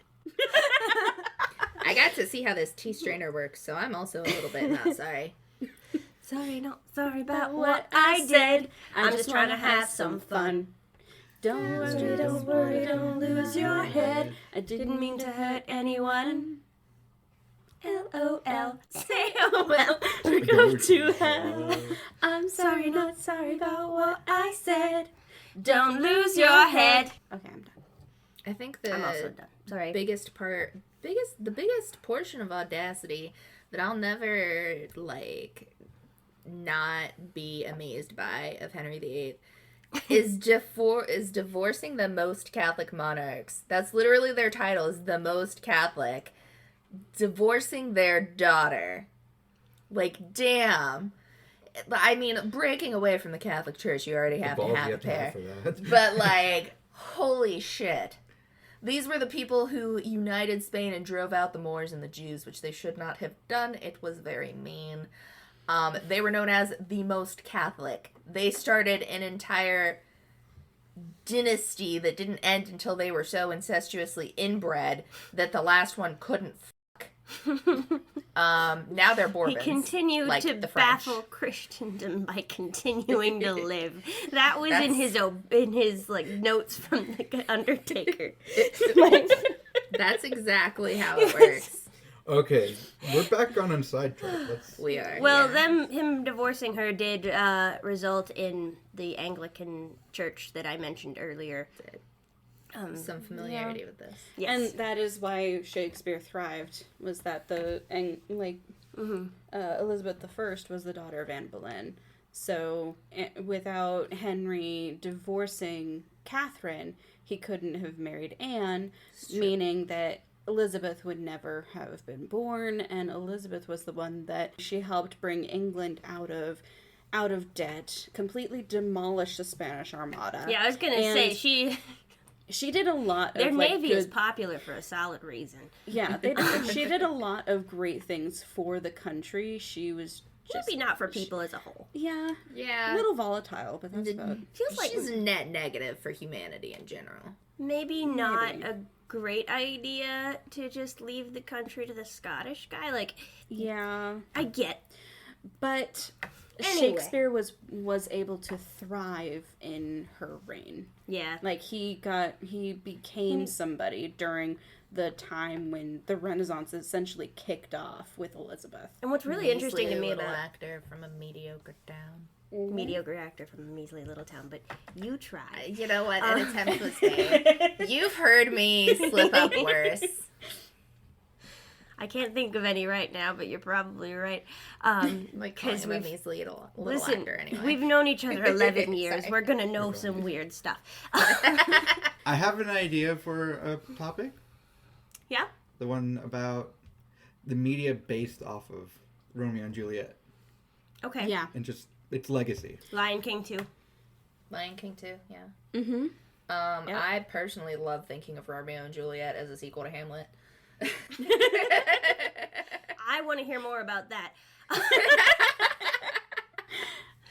I got to see how this tea strainer works, so I'm also a little bit not sorry. Sorry, not sorry about what I did. I'm just trying to have some fun. Don't worry, don't lose your head. I didn't mean to hurt anyone. LOL. Say oh well. Go to hell. I'm sorry, not sorry about what I said. Don't lose your head. Okay, I'm done. I think I'm also done. Sorry. the biggest portion of Audacity that I'll never not be amazed by of Henry VIII is divorcing the most Catholic monarchs. That's literally their title, is the most Catholic. Divorcing their daughter. Damn. I mean, breaking away from the Catholic Church, you already have to have a pair. But, holy shit. These were the people who united Spain and drove out the Moors and the Jews, which they should not have done. It was very mean. They were known as the most Catholic. They started an entire dynasty that didn't end until they were so incestuously inbred that the last one couldn't fuck. Now they're Bourbons. He continued to baffle Christendom by continuing to live. That was in his notes from the Undertaker. That's exactly how it works. Okay, we're back on a sidetrack. We are. Well, him divorcing her did result in the Anglican Church that I mentioned earlier. Some familiarity with this. Yes. And that is why Shakespeare thrived, was that Elizabeth I was the daughter of Anne Boleyn. So without Henry divorcing Catherine, he couldn't have married Anne, meaning that Elizabeth would never have been born, and Elizabeth was the one that she helped bring England out of debt, completely demolish the Spanish Armada. Yeah, I was gonna say she did a lot. Their navy is popular for a solid reason. Yeah, she did a lot of great things for the country. She was maybe not for people as a whole. Yeah, a little volatile, but that's about. Feels like she's net negative for humanity in general. Maybe not a great idea to just leave the country to the Scottish guy. Yeah, I get, but anyway. Shakespeare was able to thrive in her reign. Yeah, he became somebody during the time when the Renaissance essentially kicked off with Elizabeth. And what's really interesting to me about actor from a mediocre town. Mediocre actor from a measly little town, but you try. You know what? An attempt was made. You've heard me slip up worse. I can't think of any right now, but you're probably right. Because we've measly little actor anyway. We've known each other 11 years. We're gonna know some weird stuff. I have an idea for a topic. Yeah? The one about the media based off of Romeo and Juliet. Okay. Yeah. And just its legacy. Lion King 2. Lion King 2, yeah. Mm-hmm. Yep. I personally love thinking of Romeo and Juliet as a sequel to Hamlet. I want to hear more about that.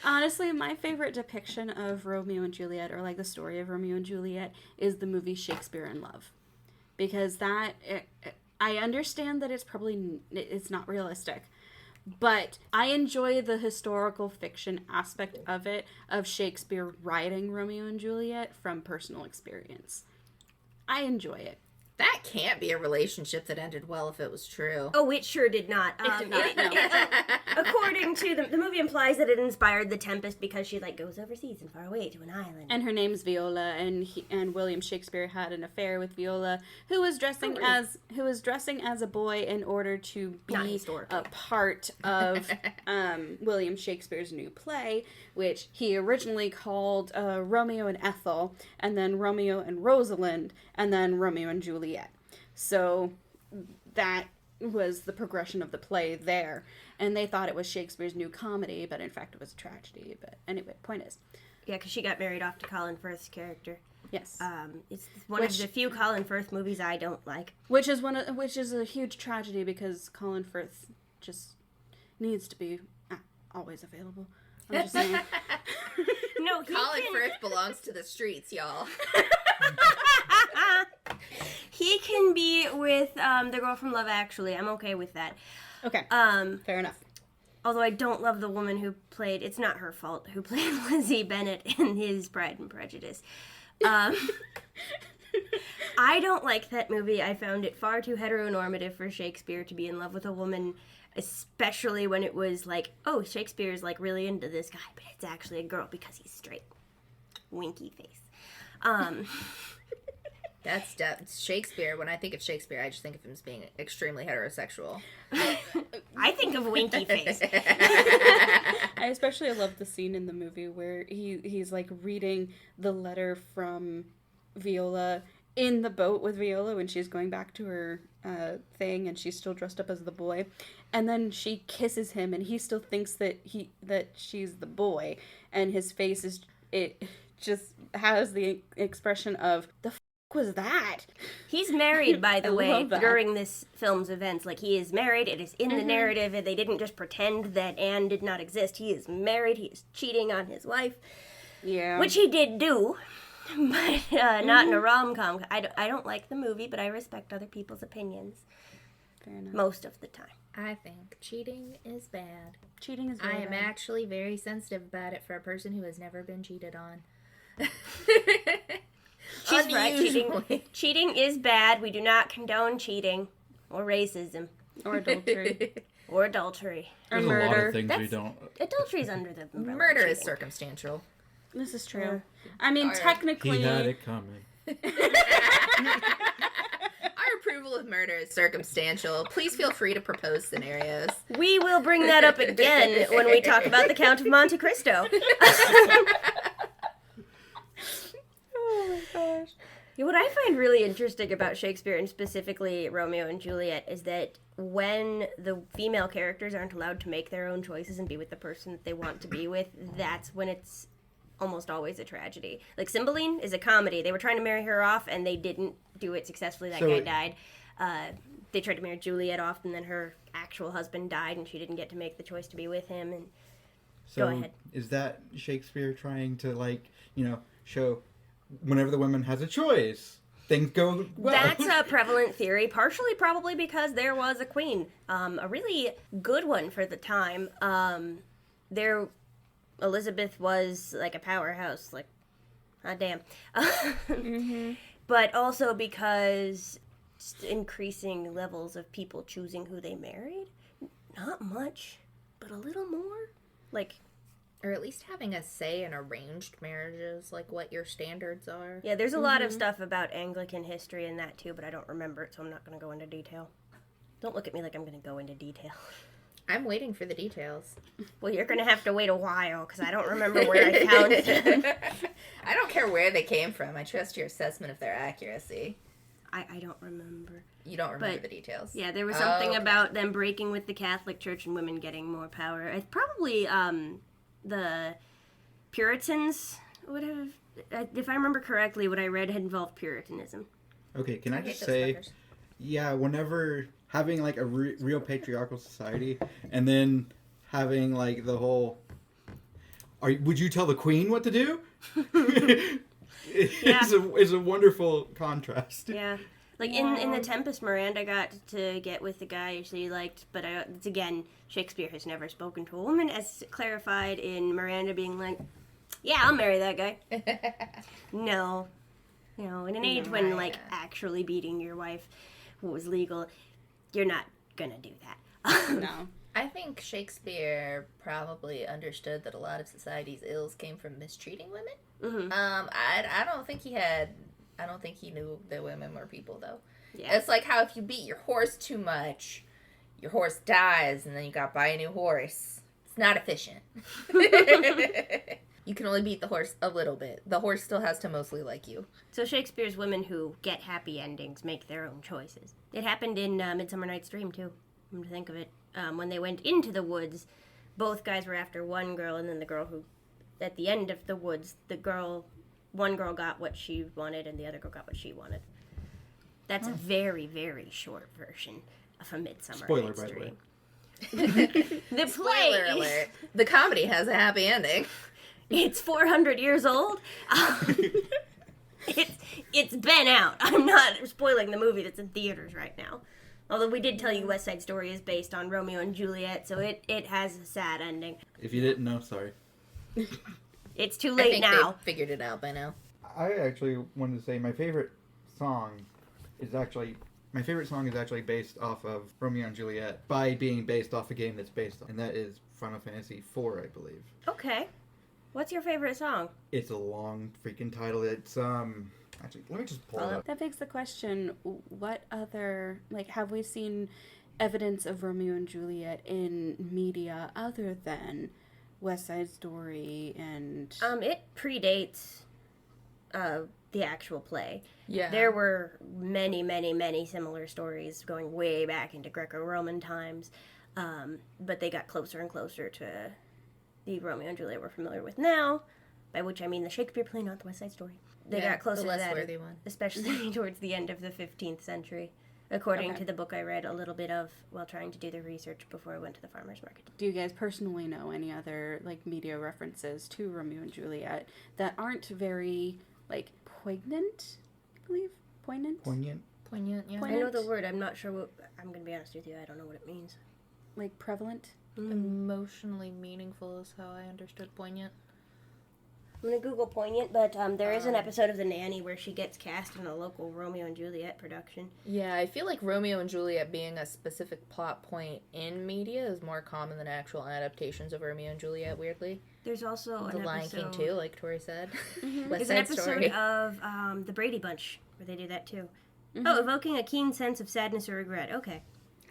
Honestly, my favorite depiction of Romeo and Juliet, or the story of Romeo and Juliet, is the movie Shakespeare in Love. Because I understand that it's not realistic. But I enjoy the historical fiction aspect of it, of Shakespeare writing Romeo and Juliet from personal experience. I enjoy it. That can't be a relationship that ended well if it was true. Oh, it sure did not. It did not, no. According to the movie implies that it inspired the Tempest because she goes overseas and far away to an island. And her name's Viola, and William Shakespeare had an affair with Viola, who was dressing as a boy in order to be a part of William Shakespeare's new play, which he originally called Romeo and Ethel, and then Romeo and Rosalind, and then Romeo and Juliet. So that was the progression of the play there, and they thought it was Shakespeare's new comedy, but in fact it was a tragedy. But anyway, point is, Yeah, because she got married off to Colin Firth's character. Yes. It's one of the few Colin Firth movies I don't like. Which is a huge tragedy because Colin Firth just needs to be always available. I'm just saying. No, Colin Firth belongs to the streets, y'all. He can be with the girl from Love Actually. I'm okay with that. Okay. Fair enough. Although I don't love the woman who played, it's not her fault, who played Lizzie Bennett in his Pride and Prejudice. I don't like that movie. I found it far too heteronormative for Shakespeare to be in love with a woman, especially when it was like, oh, Shakespeare's like really into this guy, but it's actually a girl because he's straight. Winky face. That's Shakespeare. When I think of Shakespeare, I just think of him as being extremely heterosexual. I think of winky face. I especially love the scene in the movie where he's like reading the letter from Viola in the boat with Viola when she's going back to her thing, and she's still dressed up as the boy, and then she kisses him, and he still thinks that she's the boy, and his face just has the expression of the was that? He's married, by the way, during this film's events. Like, he is married. It is in the narrative, and they didn't just pretend that Anne did not exist. He is married. He is cheating on his wife. Yeah. Which he did do, but not in a rom-com. I don't like the movie, but I respect other people's opinions. Fair enough. Most of the time. I think cheating is bad. Cheating is very I am bad. actually very sensitive about it for a person who has never been cheated on. She's right. Cheating is bad. We do not condone cheating or racism Or adultery. or adultery. Or There's murder. a lot of things we don't. Adultery's under the umbrella. Murder of is cheating. circumstantial. This is true. I mean, technically... He had it coming. Our approval of murder is circumstantial. Please feel free to propose scenarios. We will bring that up again when we talk about the Count of Monte Cristo. Oh my gosh. What I find really interesting about Shakespeare, and specifically Romeo and Juliet, is that when the female characters aren't allowed to make their own choices and be with the person that they want to be with, that's when it's almost always a tragedy. Like, Cymbeline is a comedy. They were trying to marry her off, and they didn't do it successfully. That guy died. They tried to marry Juliet off, and then her actual husband died, and she didn't get to make the choice to be with him. And So go ahead. Is that Shakespeare trying to, like, show whenever the woman has a choice, things go well? That's a prevalent theory, partially probably because there was a queen. A really good one for the time. Elizabeth was like a powerhouse, like, ah, damn. But also because just increasing levels of people choosing who they married. Not much, but a little more. Like, Or at least having a say in arranged marriages, like what your standards are. yeah, there's a lot of stuff about Anglican history in that too, but I don't remember it, so I'm not going to go into detail. Don't look at me like I'm going to go into detail. I'm waiting for the details. Well, you're going to have to wait a while, because I don't remember where I found them. I don't care where they came from. I trust your assessment of their accuracy. I don't remember. You don't remember But, the details. Yeah, there was something about them breaking with the Catholic Church and women getting more power. It's probably the Puritans would have, if I remember correctly, what I read had involved Puritanism. Okay, can I hate just those say, fuckers. yeah, whenever having like a real patriarchal society, and then having like the whole, would you tell the queen what to do? is a wonderful contrast. Yeah. Like, in The Tempest, Miranda got to get with the guy she liked, but it's, again, Shakespeare has never spoken to a woman, as clarified in Miranda being like, yeah, I'll marry that guy. No. You know, in an age when, like, actually beating your wife was legal, you're not gonna do that. No. I think Shakespeare probably understood that a lot of society's ills came from mistreating women. Mm-hmm. I don't think he knew that women were people, though. Yeah. It's like how if you beat your horse too much, your horse dies, and then you gotta buy a new horse. It's not efficient. You can only beat the horse a little bit. The horse still has to mostly like you. So Shakespeare's women who get happy endings make their own choices. It happened in Midsummer Night's Dream, too, come to think of it. When they went into the woods, both guys were after one girl, and then the girl who at the end of the woods, one girl got what she wanted and the other girl got what she wanted. That's a very, very short version of A Midsummer Spoiler, Night's by the way. Dream. The Spoiler play, alert. The comedy has a happy ending. it's 400 years old. It's been out. I'm not spoiling the movie that's in theaters right now. Although we did tell you West Side Story is based on Romeo and Juliet, so it has a sad ending. If you didn't know, sorry. It's too I late think now. they figured it out by now. I actually wanted to say my favorite song is actually based off of Romeo and Juliet by being based off a game that's based on, and that is Final Fantasy IV, I believe. Okay. What's your favorite song? It's a long freaking title. It's actually, let me just pull it up. That begs the question, what other, like, have we seen evidence of Romeo and Juliet in media other than West Side Story and... It predates the actual play. Yeah. There were many, many, many similar stories going way back into Greco-Roman times, but they got closer and closer to the Romeo and Juliet we're familiar with now, by which I mean the Shakespeare play, not the West Side Story. They got closer the to less that, worthy one. especially towards the end of the 15th century, according to the book I read a little bit of while trying to do the research before I went to the farmer's market. Do you guys personally know any other, like, media references to Romeo and Juliet that aren't very, like, poignant, I believe? Poignant? Poignant. Poignant, yeah. I know the word. I'm not sure what... I'm going to be honest with you. I don't know what it means. Like, prevalent? Emotionally meaningful is how I understood poignant. I'm going to Google poignant, but there is an episode of The Nanny where she gets cast in a local Romeo and Juliet production. Yeah, I feel like Romeo and Juliet being a specific plot point in media is more common than actual adaptations of Romeo and Juliet, weirdly. There's also The an Lion episode... King too, like Tori said. West There's an Side episode Story. of The Brady Bunch where they do that too. Oh, evoking a keen sense of sadness or regret. Okay.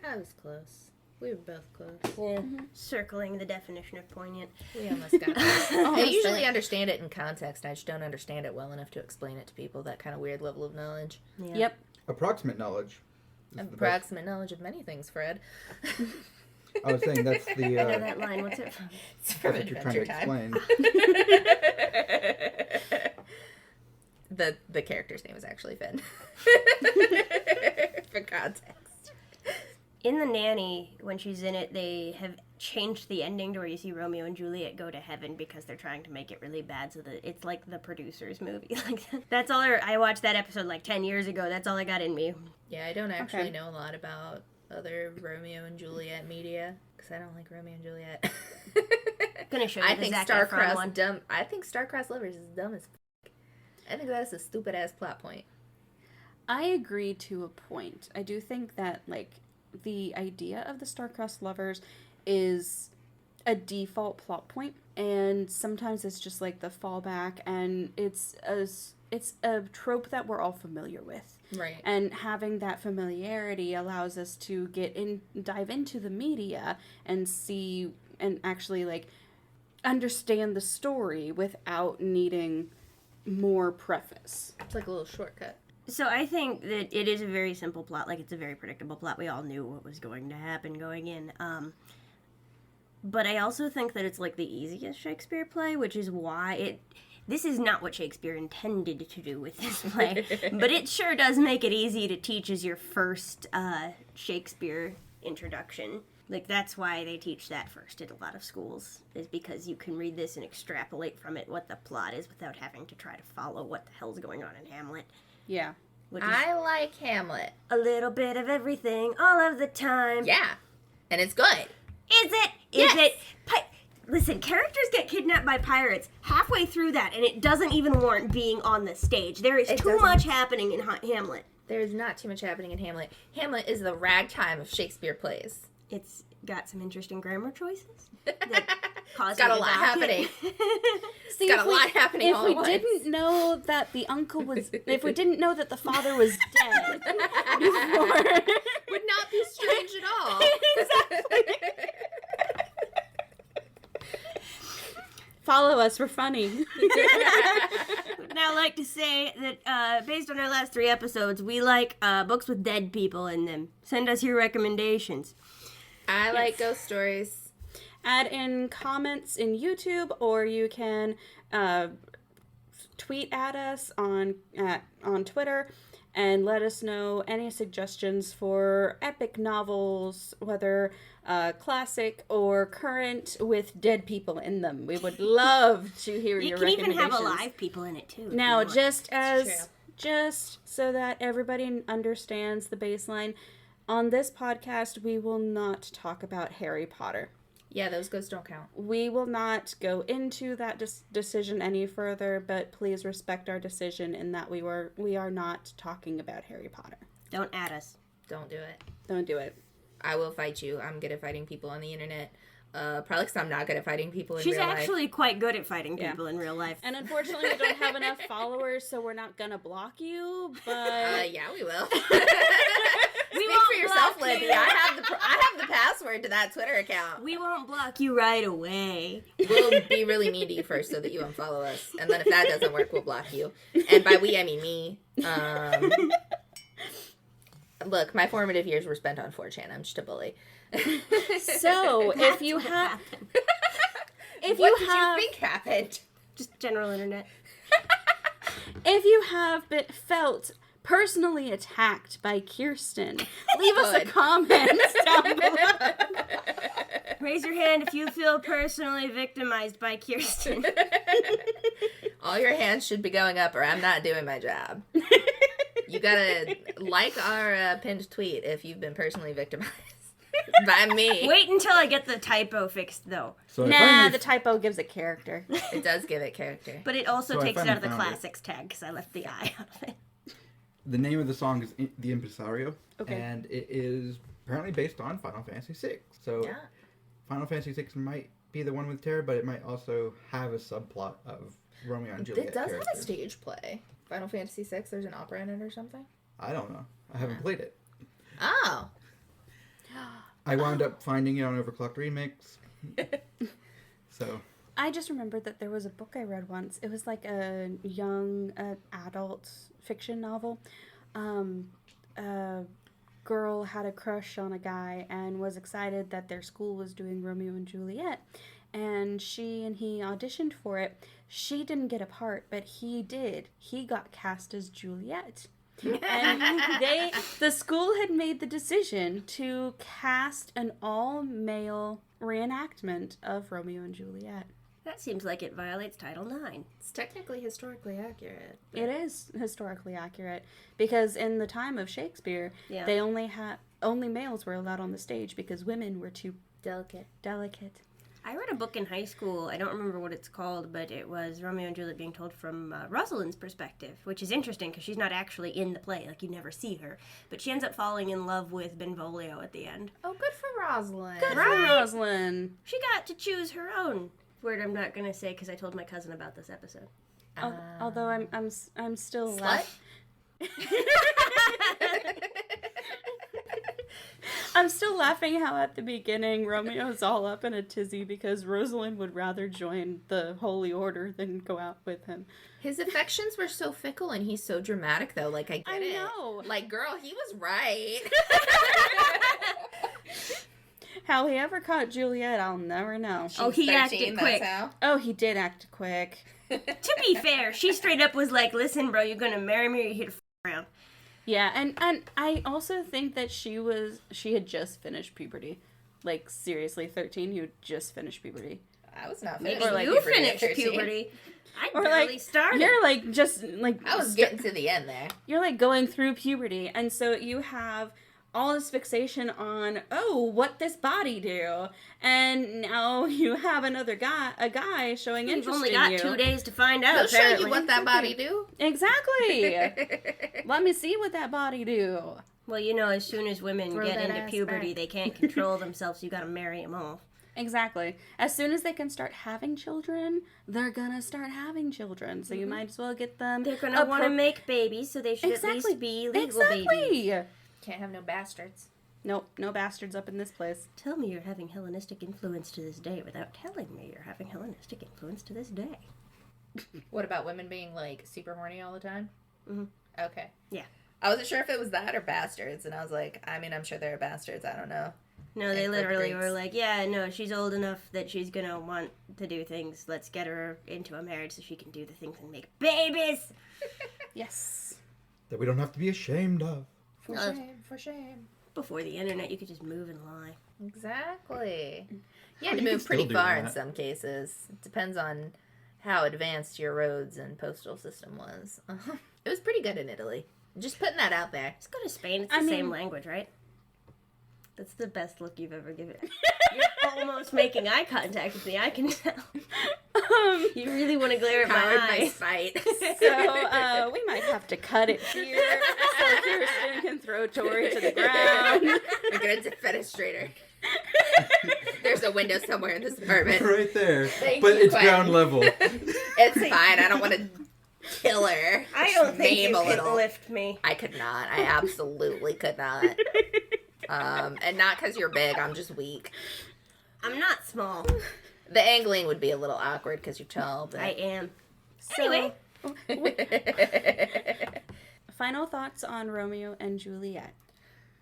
I was close. We were both close. Yeah. Circling the definition of poignant. We almost got there. I usually understand it in context. I just don't understand it well enough to explain it to people. That kind of weird level of knowledge. Yeah. Yep. Approximate knowledge. is the best. Approximate knowledge of many things, Fred. I was saying that's the. I know that line. What's it from? It's from That's what you're trying to Adventure Time. explain. The character's name is actually Finn. For context. In The Nanny, when she's in it, they have changed the ending to where you see Romeo and Juliet go to heaven because they're trying to make it really bad so that it's like the producer's movie. Like that's all I watched that episode like 10 years ago. That's all I got in me. Yeah, I don't actually know a lot about other Romeo and Juliet media because I don't like Romeo and Juliet. Gonna show you I the think Zac Efron one. I think Star-Crossed Lovers is dumb as fuck. I think that is a stupid ass plot point. I agree to a point. I do think that, like, the idea of the star-crossed lovers is a default plot point, and sometimes it's just like the fallback, and it's a trope that we're all familiar with. Right. And having that familiarity allows us to dive into the media and see and actually, like, understand the story without needing more preface. It's like a little shortcut. So I think that it is a very simple plot. Like, it's a very predictable plot. We all knew what was going to happen going in. But I also think that it's, like, the easiest Shakespeare play, which is why this is not what Shakespeare intended to do with this play. But it sure does make it easy to teach as your first Shakespeare introduction. Like, that's why they teach that first at a lot of schools, is because you can read this and extrapolate from it what the plot is without having to try to follow what the hell's going on in Hamlet. Yeah. Which is I like Hamlet. a little bit of everything, all of the time. Yeah. And it's good. Is it? Is it? Listen, characters get kidnapped by pirates halfway through that, and it doesn't even warrant being on the stage. There is too much happening in Hamlet. There is not too much happening in Hamlet. Hamlet is the ragtime of Shakespeare plays. It's got some interesting grammar choices. That cause It's got me a to lot dock happening. it. See, Got a lot happening all at once. If we didn't know that the uncle was, if we didn't know that the father was dead before, Would not be strange at all. Exactly. Follow us, we're funny. Would now like to say that based on our last 3 episodes, we like books with dead people in them. Send us your recommendations. I like ghost stories. add in comments in YouTube, or you can tweet at us on Twitter and let us know any suggestions for epic novels, whether classic or current, with dead people in them. We would love to hear your recommendations. You can even have alive people in it too. Now, just so that everybody understands the baseline, on this podcast, we will not talk about Harry Potter. Yeah, those ghosts don't count. We will not go into that decision any further, but please respect our decision in that we are not talking about Harry Potter. Don't add us. Don't do it. Don't do it. I will fight you. I'm good at fighting people on the internet. Probably because I'm not good at fighting people in real life. She's actually quite good at fighting people in real life. And unfortunately, we don't have enough followers, so we're not gonna block you, but... yeah, we will. We Speak for yourself, Libby. I have the password to that Twitter account. We won't block you right away. We'll be really mean to you first so that you unfollow us. And then if that doesn't work, we'll block you. And by we, I mean me. Look, my formative years were spent on 4chan. I'm just a bully. So, if you have... What did you think happened? Just general internet. If you have felt personally attacked by Kirsten, leave us a comment down below. Raise your hand if you feel personally victimized by Kirsten. All your hands should be going up or I'm not doing my job. You gotta like our pinned tweet if you've been personally victimized by me. Wait until I get the typo fixed, though. So the typo gives it character. It does give it character. But it also So I takes it finally out of the found it. classics tag because I left the I out of it. The name of the song is The Impresario, Okay. and it is apparently based on Final Fantasy VI. So Yeah. Final Fantasy VI might be the one with Terra, but it might also have a subplot of Romeo and Juliet It does have a characters. stage play. Final Fantasy VI, there's an opera in it or something? I don't know. I haven't played it. Oh. I wound up finding it on Overclocked Remix. So I just remembered that there was a book I read once. It was like a young adult fiction novel. A girl had a crush on a guy and was excited that their school was doing Romeo and Juliet. And she and he auditioned for it. She didn't get a part, but he did. He got cast as Juliet. And the school had made the decision to cast an all-male reenactment of Romeo and Juliet. That seems like it violates Title IX. It's technically historically accurate. It is historically accurate because in the time of Shakespeare, Yeah. they only males were allowed on the stage because women were too delicate. I read a book in high school. I don't remember what it's called, but it was Romeo and Juliet being told from Rosalind's perspective, which is interesting because she's not actually in the play. Like, you never see her. But she ends up falling in love with Benvolio at the end. Oh, good for Rosalind. Good for Rosalind. She got to choose her own. Word I'm not going to say because I told my cousin about this episode. Although I'm still Slut? I'm still laughing how at the beginning Romeo's all up in a tizzy because Rosalind would rather join the Holy Order than go out with him. His affections were so fickle and he's so dramatic, though. Like, I get it. know. Like, girl, he was right. How he ever caught Juliet, I'll never know. He 13, acted quick. that's how. Oh, he did act quick. To be fair, she straight up was like, listen, bro, you're going to marry me or you're here to f*** around. Yeah, and I also think that she had just finished puberty. Like, seriously, 13, you just finished puberty. I was not Maybe finished. Or, like, you puberty at finished 13. puberty. I Or barely like started. you're like just like I was getting to the end there. you're like going through puberty, and so you have all this fixation on what this body do, and now you have a guy showing You've interest only in got you. 2 days to find out. They'll show apparently. you what that body do. Exactly. Let me see what that body do. Well, you know, as soon as women Throw get that into ass puberty, back. they can't control themselves, so you gotta marry them off. Exactly. As soon as they can start having children, they're gonna start having children. So you might as well get them. They're gonna want to make babies, so they should at least be legal babies. Can't have no bastards. Nope, no bastards up in this place. Tell me you're having Hellenistic influence to this day without telling me you're having Hellenistic influence to this day. What about women being, like, super horny all the time? Mhm. Okay. Yeah. I wasn't sure if it was that or bastards, and I was like, I mean, I'm sure there are bastards. I don't know. No, they literally were like, yeah, no, she's old enough that she's gonna want to do things. Let's get her into a marriage so she can do the things and make babies. Yes. That we don't have to be ashamed of. For shame. Before the internet, you could just move and lie. Exactly. You Oh, had to you can move still pretty do far in that. some cases. It depends on how advanced your roads and postal system was. It was pretty good in Italy. Just putting that out there. Let's go to Spain. It's the same language, right? That's the best look you've ever given. You're almost making eye contact with me. I can tell. You really want to glare at my eyes. Fight. So we might have to cut it here so Kirsten can throw Tori to the ground. We're gonna defenestrate her. There's a window somewhere in this apartment. Right there. Thank But you, it's Gwen. ground level. It's fine. I don't want to kill her. I don't think Maim you a could little. lift me. I could not. I absolutely could not. And not because you're big. I'm just weak. I'm not small. The angling would be a little awkward because you're tall. But... I am. So, Anyway. final thoughts on Romeo and Juliet.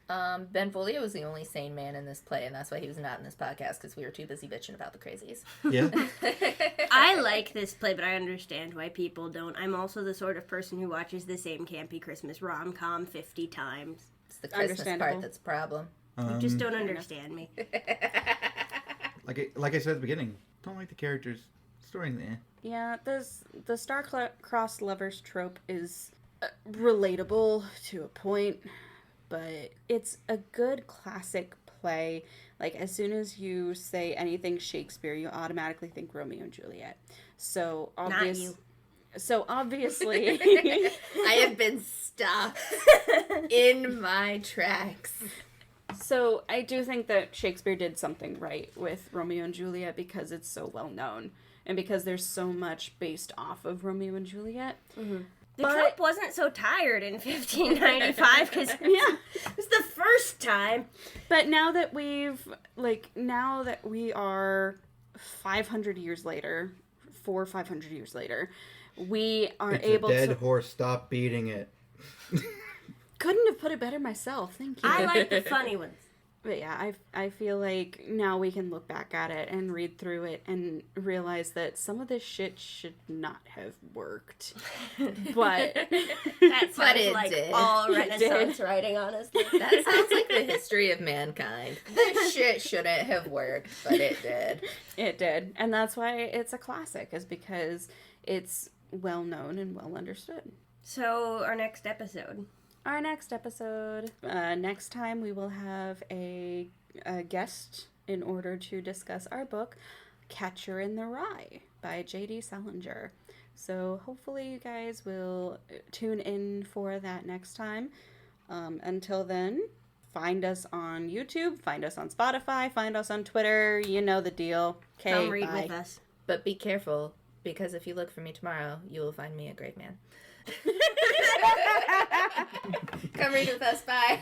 Benvolio was the only sane man in this play, and that's why he was not in this podcast, because we were too busy bitching about the crazies. Yeah. I like this play, but I understand why people don't. I'm also the sort of person who watches the same campy Christmas rom-com 50 times. It's the Christmas Understandable. part that's a problem. You just don't understand me. Like I said at the beginning, don't like the characters. Story, eh. Yeah, the star-crossed lovers trope is relatable to a point, but it's a good classic play. Like, as soon as you say anything Shakespeare, you automatically think Romeo and Juliet. So Not you. So obviously, I have been stopped in my tracks. So I do think that Shakespeare did something right with Romeo and Juliet because it's so well known and because there's so much based off of Romeo and Juliet. Mm-hmm. The trope wasn't so tired in 1595 because it was the first time. But now that we are 500 years later, 400 or 500 years later, we are It's able a dead to... horse. Stop beating it. Couldn't have put it better myself. Thank you. I like the funny ones. But yeah, I feel like now we can look back at it and read through it and realize that some of this shit should not have worked. But That sounds it like did. all Renaissance writing, honestly. That sounds like the history of mankind. This shit shouldn't have worked, but it did. it did. And that's why it's a classic, is because it's well known and well understood. So, our next episode. Next time we will have a guest in order to discuss our book, Catcher in the Rye by J.D. Salinger. So hopefully you guys will tune in for that next time. Until then, find us on YouTube, find us on Spotify, find us on Twitter. You know the deal. Okay, Come read bye. with us. But be careful, because if you look for me tomorrow, you will find me a great man. Come read with us. Bye.